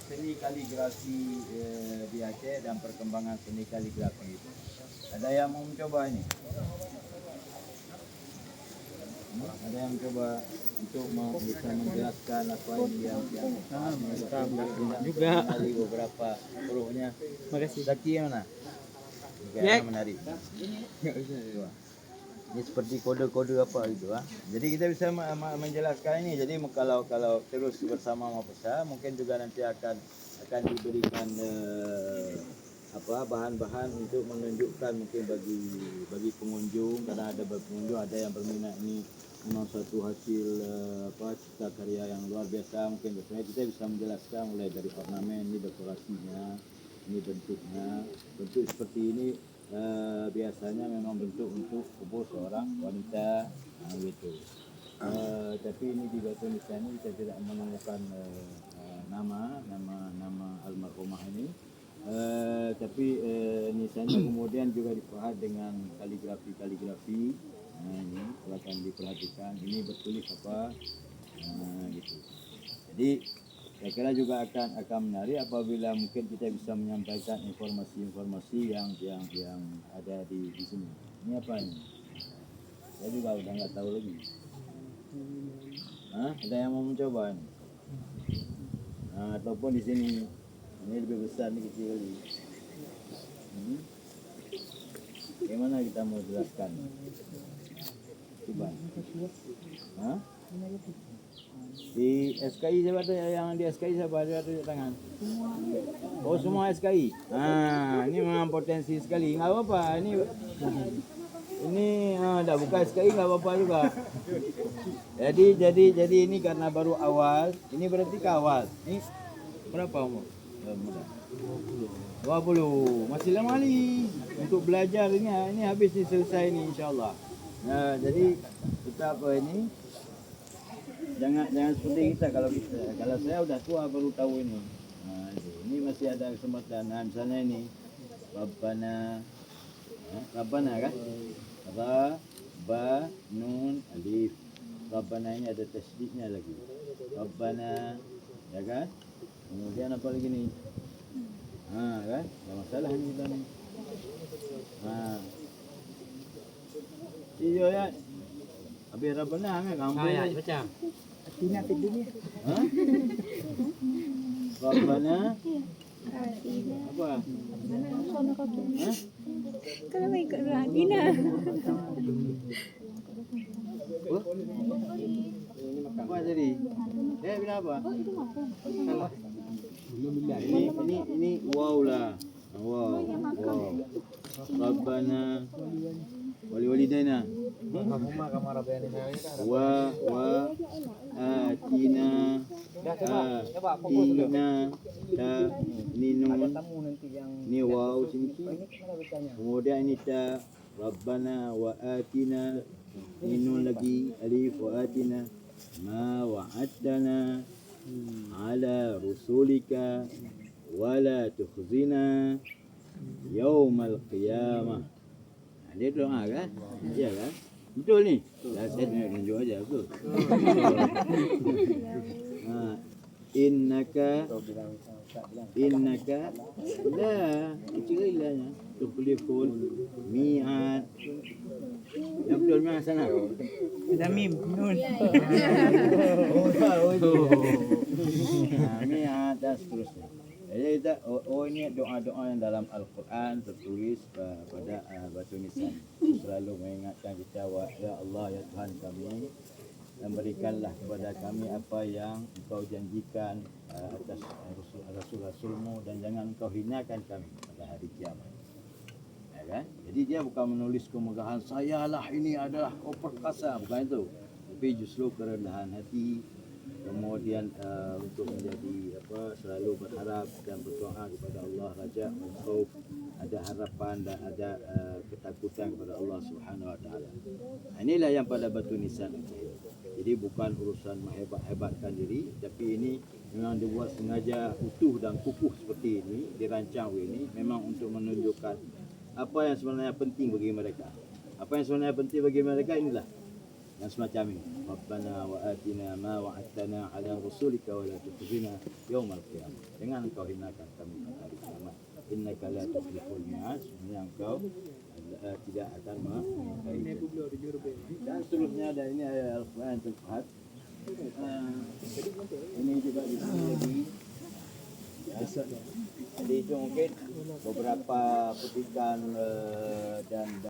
seni kaligrafi di Aceh dan perkembangan seni kaligrafi itu. Ada yang mau mencoba ini? Ada yang mencoba untuk bisa menjelaskan apa ini yang juga mengenali beberapa hurufnya. makasih Zaki mana? Ya. Menarik. Ini seperti kode-kode apa gitu ah. Jadi kita bisa menjelaskan ini. Jadi kalau terus bersama Mapesa mungkin juga nanti akan diberikan bahan-bahan untuk menunjukkan mungkin bagi pengunjung, karena ada pengunjung ada yang berminat ini memang suatu hasil cipta karya yang luar biasa. Mungkin kita bisa menjelaskan mulai dari ornamen, ini dekorasinya, ini bentuk seperti ini. Biasanya memang bentuk untuk kubur seorang wanita gitu. Tapi ini di batu nisan ini kita tidak menemukan nama almarhumah ini. Tapi nisannya kemudian juga diperhat dengan kaligrafi. Nah, ini silakan diperhatikan. Ini bertulis apa? Gitu. Jadi saya kira juga akan menarik apabila mungkin kita bisa menyampaikan informasi yang ada di sini. Ini apa ini? Saya juga udah nggak tahu lagi. Ada yang mau mencoba ini? Ataupun di sini ini lebih besar, ini kecil lagi. Bagaimana kita mau jelaskan? Coba. Di SKI siapa ada yang di SKI siapa ada tangan? Oh semua SKI. Ini memang potensi sekali. Nggak apa-apa. Ini dah buka SKI nggak apa-apa juga. Jadi ini karena baru awal. Ini berarti kawal. Ini berapa umur? Muda. 20. Masih lama lagi untuk belajar ini habis selesai ini insyaallah. Jadi kita ini jangan seperti kita kalau saya udah tua baru tahu ini. Ini masih ada kesempatan. Misalnya ini Rabbana kan? Ra, ba, nun, alif. Rabbana ini ada tasydidnya lagi. Rabbana, ya kan? Kemudian apa lagi nih? Kan? Ada masalah ini kita nih. Iyo ya. Habis Rabbana kan kampung. ya baca Tina dunia. Rabbana apa? Kalau mau ikut Tina. Apa jadi? Bila apa? Ini wow lah. Wow. Rabbana walidaina wa atina ini nun ini wow sini. Kemudian ini ta Rabbana wa atina ini nun lagi alif wa atina ma wa'adtana ala rusulika wala tukhzina yaumal qiyamah. Dia doa kan? Iya kan? Betul ni? Saya tunjuk aja betul. Innaka la kecilnya tukhliful mi'ad. Yang betul mana sana? ada mim nun Mi'ad dan seterusnya. Jadi kita, ini doa-doa yang dalam Al-Quran tertulis pada batu nisan. Selalu mengingatkan kita, ya Allah ya Tuhan kami, dan berikanlah kepada kami apa yang Engkau janjikan atas Rasul-Rasulmu, dan jangan Engkau hinakan kami pada hari kiamat. Ya kan? Jadi dia bukan menulis kemegahan, sayalah ini adalah kau perkasa, bukan itu. Tapi justru kerendahan hati. Kemudian untuk menjadi selalu berharap dan berdoa kepada Allah, raja khauf, ada harapan dan ada ketakutan kepada Allah Subhanahu Wa Taala. Inilah yang pada batu nisan. Jadi bukan urusan menghebat-hebatkan diri, tapi ini memang dibuat sengaja utuh dan kukuh seperti ini, dirancang ini memang untuk menunjukkan apa yang sebenarnya penting bagi mereka. Apa yang sebenarnya penting bagi mereka inilah. yang semacam ini. Rabbana wa atina ma wa'adtana ala rusulika wa la tukhzina yaumal qiyamah. Jangan engkau hinakan kami pada hari kiamat. Innaka la tukhliful mi'ad. Sebenarnya engkau tidak akan mengingkari. Dan seterusnya ada ini ayat Al-Quran Al-Fat. Ini juga di sini lagi. Ya. Jadi itu mungkin beberapa petikan dan